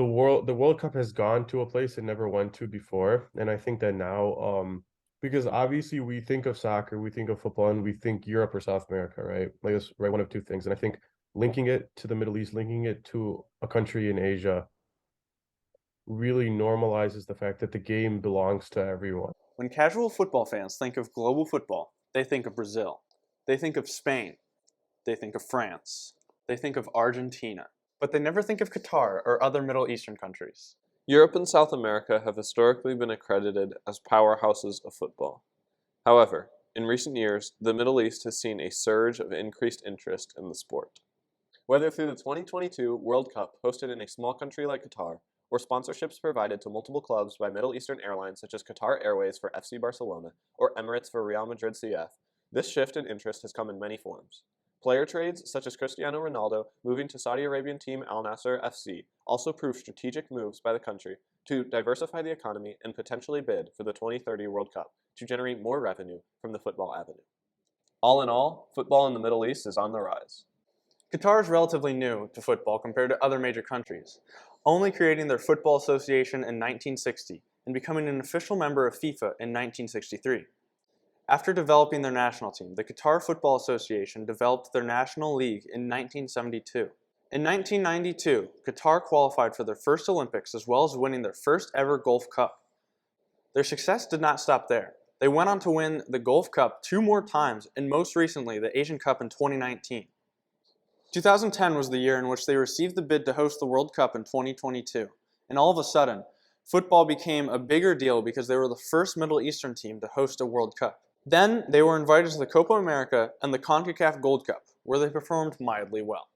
the World Cup has gone to a place it never went to before, and I think that now, because obviously we think of soccer, we think of football, and we think Europe or South America, right? Like it's right one of two things, and I think linking it to the Middle East, linking it to a country in Asia, really normalizes the fact that the game belongs to everyone. When casual football fans think of global football, they think of Brazil. They think of Spain. They think of France. They think of Argentina. But they never think of Qatar or other Middle Eastern countries. Europe and South America have historically been accredited as powerhouses of football. However, in recent years, the Middle East has seen a surge of increased interest in the sport. Whether through the 2022 World Cup hosted in a small country like Qatar, or sponsorships provided to multiple clubs by Middle Eastern airlines such as Qatar Airways for FC Barcelona or Emirates for Real Madrid CF, this shift in interest has come in many forms. Player trades, such as Cristiano Ronaldo moving to Saudi Arabian team Al Nassr FC, also prove strategic moves by the country to diversify the economy and potentially bid for the 2030 World Cup to generate more revenue from the football avenue. All in all, football in the Middle East is on the rise. Qatar is relatively new to football compared to other major countries, only creating their football association in 1960 and becoming an official member of FIFA in 1963. After developing their national team, the Qatar Football Association developed their national league in 1972. In 1992, Qatar qualified for their first Olympics as well as winning their first ever Gulf Cup. Their success did not stop there. They went on to win the Gulf Cup 2 more times and most recently the Asian Cup in 2019. 2010 was the year in which they received the bid to host the World Cup in 2022, and all of a sudden, football became a bigger deal because they were the first Middle Eastern team to host a World Cup. Then, they were invited to the Copa America and the CONCACAF Gold Cup, where they performed mildly well.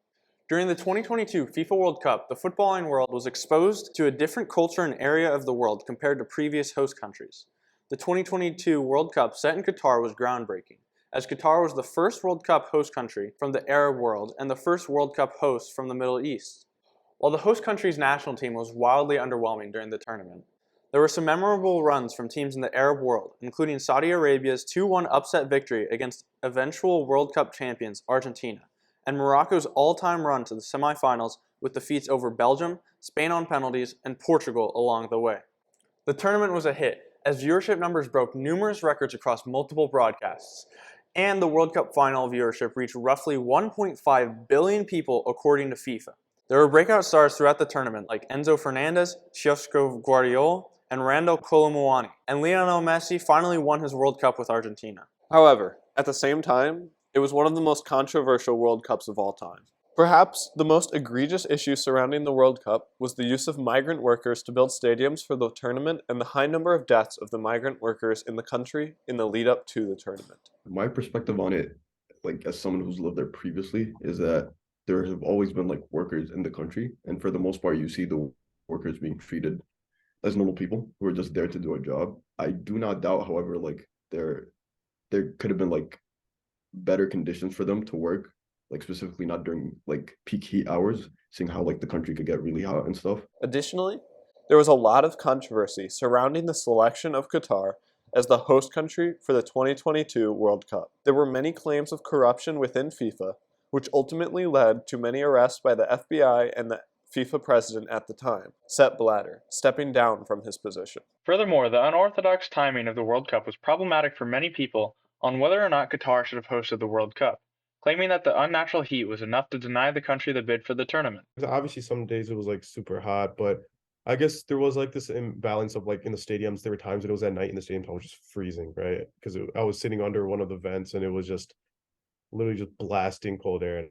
During the 2022 FIFA World Cup, the footballing world was exposed to a different culture and area of the world compared to previous host countries. The 2022 World Cup set in Qatar was groundbreaking, as Qatar was the first World Cup host country from the Arab world and the first World Cup host from the Middle East. While the host country's national team was wildly underwhelming during the tournament, there were some memorable runs from teams in the Arab world, including Saudi Arabia's 2-1 upset victory against eventual World Cup champions Argentina, and Morocco's all-time run to the semifinals with defeats over Belgium, Spain on penalties, and Portugal along the way. The tournament was a hit, as viewership numbers broke numerous records across multiple broadcasts, and the World Cup final viewership reached roughly 1.5 billion people according to FIFA. There were breakout stars throughout the tournament like Enzo Fernandez, Sjosko Guardiola, and Randall Colomuani, and Lionel Messi finally won his World Cup with Argentina. However, at the same time, it was one of the most controversial World Cups of all time. Perhaps the most egregious issue surrounding the World Cup was the use of migrant workers to build stadiums for the tournament and the high number of deaths of the migrant workers in the country in the lead up to the tournament. My perspective on it, like as someone who's lived there previously, is that there have always been like workers in the country, and for the most part, you see the workers being treated as normal people who are just there to do a job. I do not doubt, however, like there could have been like better conditions for them to work, like specifically not during like peak heat hours, seeing how like the country could get really hot and stuff. Additionally, there was a lot of controversy surrounding the selection of Qatar as the host country for the 2022 World Cup. There were many claims of corruption within FIFA, which ultimately led to many arrests by the FBI and the FIFA president at the time, Sepp Blatter, stepping down from his position. Furthermore, the unorthodox timing of the World Cup was problematic for many people on whether or not Qatar should have hosted the World Cup, claiming that the unnatural heat was enough to deny the country the bid for the tournament. Obviously, some days it was like super hot, but I guess there was like this imbalance of like in the stadiums, there were times that it was at night in the stadiums, I was just freezing, right? Because I was sitting under one of the vents and it was just literally just blasting cold air.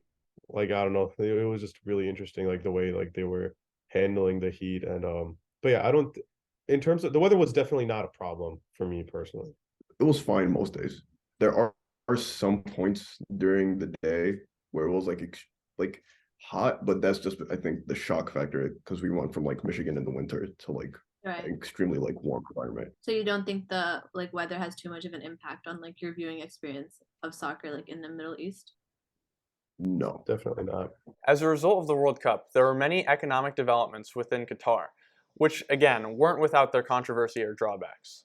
Like, I don't know, it was just really interesting, like the way like they were handling the heat. And but yeah, I don't, in terms of the weather was definitely not a problem for me personally. It was fine most days. There are some points during the day where it was like hot, but that's just, I think, the shock factor, because we went from like Michigan in the winter to like Right. extremely like warm environment. So you don't think the like weather has too much of an impact on like your viewing experience of soccer like in the Middle East? No. Definitely not. As a result of the World Cup, there were many economic developments within Qatar, which again weren't without their controversy or drawbacks.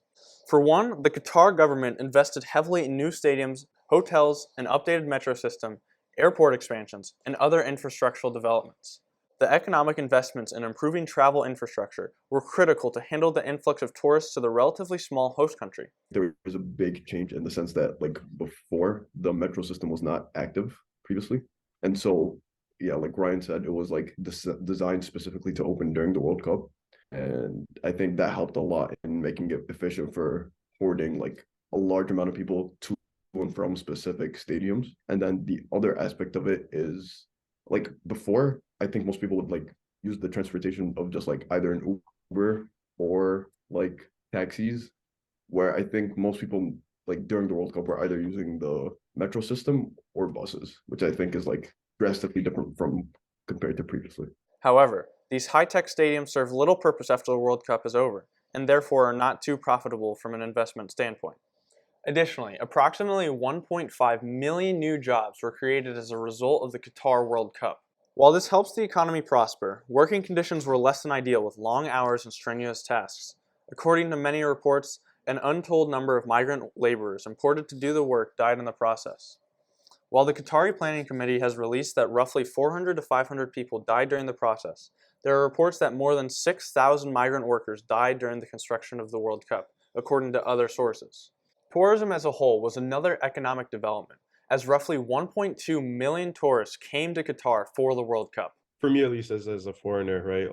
For one, the Qatar government invested heavily in new stadiums, hotels, an updated metro system, airport expansions, and other infrastructural developments. The economic investments in improving travel infrastructure were critical to handle the influx of tourists to the relatively small host country. There was a big change in the sense that like before the metro system was not active previously. And so, yeah, like Ryan said, it was like designed specifically to open during the World Cup. And I think that helped a lot in making it efficient for hoarding like a large amount of people to and from specific stadiums. And then the other aspect of it is like before, I think most people would like use the transportation of just like either an Uber or like taxis, where I think most people like during the World Cup were either using the metro system or buses, which I think is like drastically different from compared to previously. However, these high-tech stadiums serve little purpose after the World Cup is over, and therefore are not too profitable from an investment standpoint. Additionally, approximately 1.5 million new jobs were created as a result of the Qatar World Cup. While this helps the economy prosper, working conditions were less than ideal with long hours and strenuous tasks. According to many reports, an untold number of migrant laborers imported to do the work died in the process. While the Qatari Planning Committee has released that roughly 400 to 500 people died during the process, there are reports that more than 6,000 migrant workers died during the construction of the World Cup, according to other sources. Tourism as a whole was another economic development, as roughly 1.2 million tourists came to Qatar for the World Cup. For me, at least, as a foreigner, right?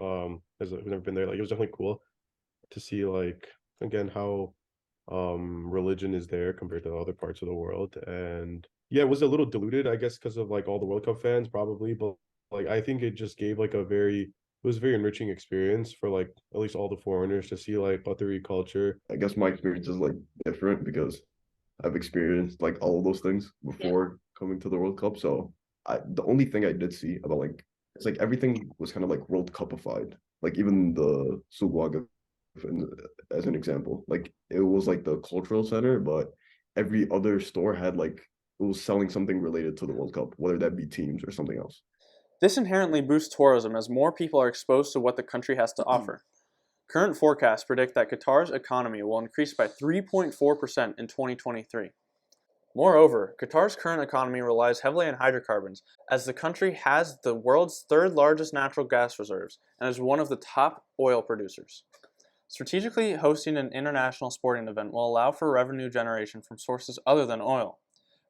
Who's never been there, like it was definitely cool to see like again how religion is there compared to other parts of the world. And yeah, it was a little diluted, I guess, because of like all the World Cup fans probably, but like I think it just gave like it was a very enriching experience for like at least all the foreigners to see like Qatari culture. I guess my experience is like different because I've experienced like all of those things before coming to the World Cup. So the only thing I did see about like it's like everything was kind of like World Cupified. Like even the Sugwaga, as an example, like it was like the cultural center, but every other store had like it was selling something related to the World Cup, whether that be teams or something else. This inherently boosts tourism as more people are exposed to what the country has to offer. Current forecasts predict that Qatar's economy will increase by 3.4% in 2023. Moreover, Qatar's current economy relies heavily on hydrocarbons, as the country has the world's third largest natural gas reserves and is one of the top oil producers. Strategically hosting an international sporting event will allow for revenue generation from sources other than oil.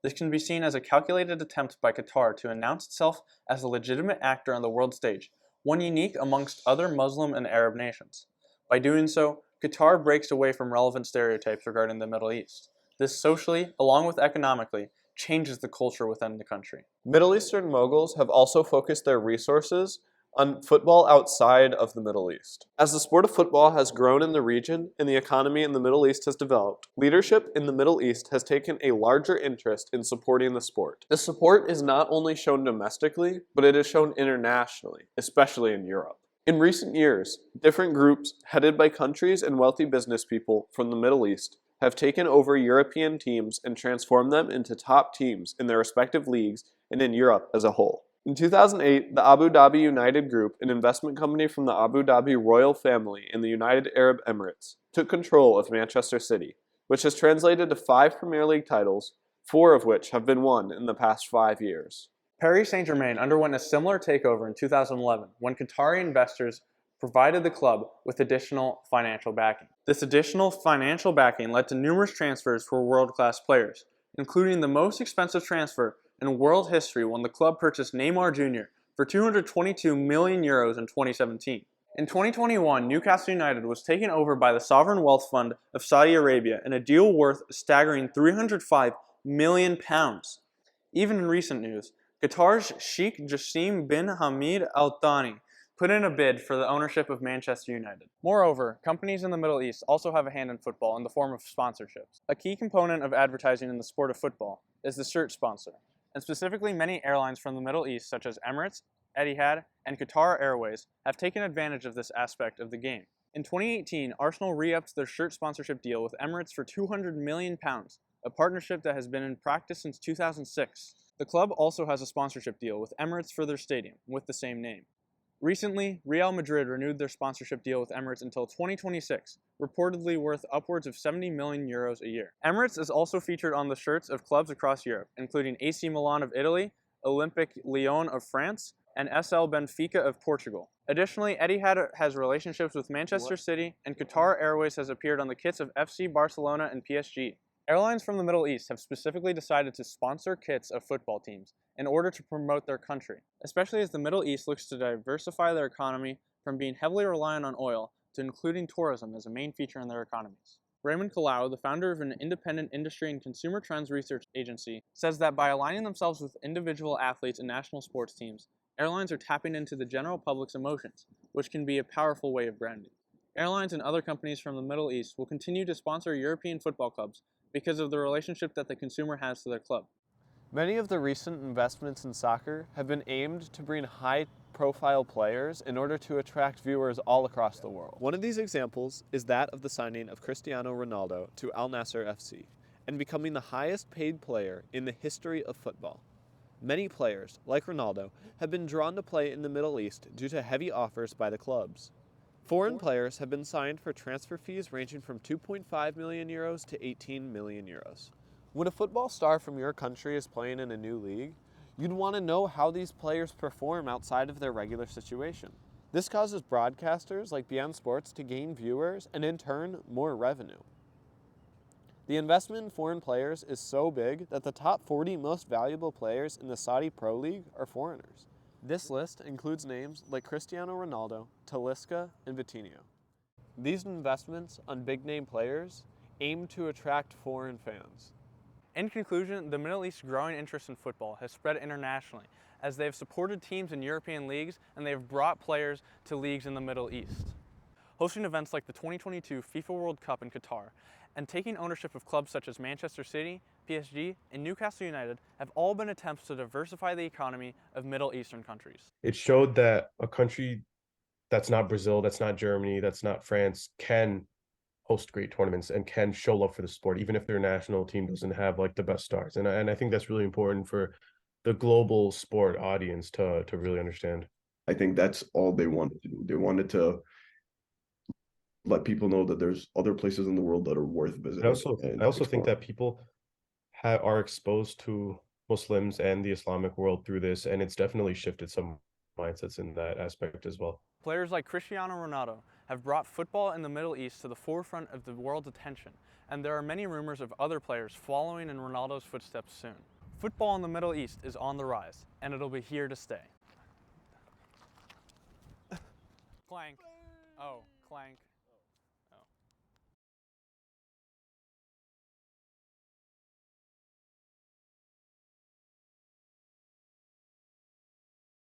This can be seen as a calculated attempt by Qatar to announce itself as a legitimate actor on the world stage, one unique amongst other Muslim and Arab nations. By doing so, Qatar breaks away from relevant stereotypes regarding the Middle East. This socially, along with economically, changes the culture within the country. Middle Eastern moguls have also focused their resources on football outside of the Middle East. As the sport of football has grown in the region and the economy in the Middle East has developed, leadership in the Middle East has taken a larger interest in supporting the sport. The support is not only shown domestically, but it is shown internationally, especially in Europe. In recent years, different groups headed by countries and wealthy business people from the Middle East have taken over European teams and transformed them into top teams in their respective leagues and in Europe as a whole. In 2008, the Abu Dhabi United Group, an investment company from the Abu Dhabi royal family in the United Arab Emirates, took control of Manchester City, which has translated to 5 Premier League titles, 4 of which have been won in the past 5 years. Paris Saint-Germain underwent a similar takeover in 2011 when Qatari investors provided the club with additional financial backing. This additional financial backing led to numerous transfers for world-class players, including the most expensive transfer in world history when the club purchased Neymar Jr. for €222 million in 2017. In 2021, Newcastle United was taken over by the Sovereign Wealth Fund of Saudi Arabia in a deal worth a staggering £305 million. Even in recent news, Qatar's Sheikh Jassim bin Hamad Al Thani put in a bid for the ownership of Manchester United. Moreover, companies in the Middle East also have a hand in football in the form of sponsorships. A key component of advertising in the sport of football is the shirt sponsor, and specifically many airlines from the Middle East such as Emirates, Etihad, and Qatar Airways have taken advantage of this aspect of the game. In 2018, Arsenal re-upped their shirt sponsorship deal with Emirates for £200 million, a partnership that has been in practice since 2006. The club also has a sponsorship deal with Emirates for their stadium, with the same name. Recently, Real Madrid renewed their sponsorship deal with Emirates until 2026, reportedly worth upwards of €70 million a year. Emirates is also featured on the shirts of clubs across Europe, including AC Milan of Italy, Olympique Lyon of France, and SL Benfica of Portugal. Additionally, Etihad has relationships with Manchester City, and Qatar Airways has appeared on the kits of FC Barcelona and PSG. Airlines from the Middle East have specifically decided to sponsor kits of football teams in order to promote their country, especially as the Middle East looks to diversify their economy from being heavily reliant on oil to including tourism as a main feature in their economies. Raymond Kalau, the founder of an independent industry and consumer trends research agency, says that by aligning themselves with individual athletes and national sports teams, airlines are tapping into the general public's emotions, which can be a powerful way of branding. Airlines and other companies from the Middle East will continue to sponsor European football clubs because of the relationship that the consumer has to their club. Many of the recent investments in soccer have been aimed to bring high-profile players in order to attract viewers all across the world. One of these examples is that of the signing of Cristiano Ronaldo to Al Nassr FC and becoming the highest-paid player in the history of football. Many players, like Ronaldo, have been drawn to play in the Middle East due to heavy offers by the clubs. Foreign players have been signed for transfer fees ranging from 2.5 million euros to 18 million euros. When a football star from your country is playing in a new league, you'd want to know how these players perform outside of their regular situation. This causes broadcasters like beIN Sports to gain viewers and in turn, more revenue. The investment in foreign players is so big that the top 40 most valuable players in the Saudi Pro League are foreigners. This list includes names like Cristiano Ronaldo, Talisca, and Vitinho. These investments on big-name players aim to attract foreign fans. In conclusion, the Middle East's growing interest in football has spread internationally as they have supported teams in European leagues and they have brought players to leagues in the Middle East. Hosting events like the 2022 FIFA World Cup in Qatar and taking ownership of clubs such as Manchester City, PSG, and Newcastle United have all been attempts to diversify the economy of Middle Eastern countries. It showed that a country that's not Brazil, that's not Germany, that's not France can host great tournaments and can show love for the sport, even if their national team doesn't have like the best stars. And I think that's really important for the global sport audience to really understand. I think that's all they wanted to do. They wanted to let people know that there's other places in the world that are worth visiting. I also think that people are exposed to Muslims and the Islamic world through this, and it's definitely shifted some mindsets in that aspect as well. Players like Cristiano Ronaldo have brought football in the Middle East to the forefront of the world's attention, and there are many rumors of other players following in Ronaldo's footsteps soon. Football in the Middle East is on the rise, and it'll be here to stay. Clank. Oh, clank.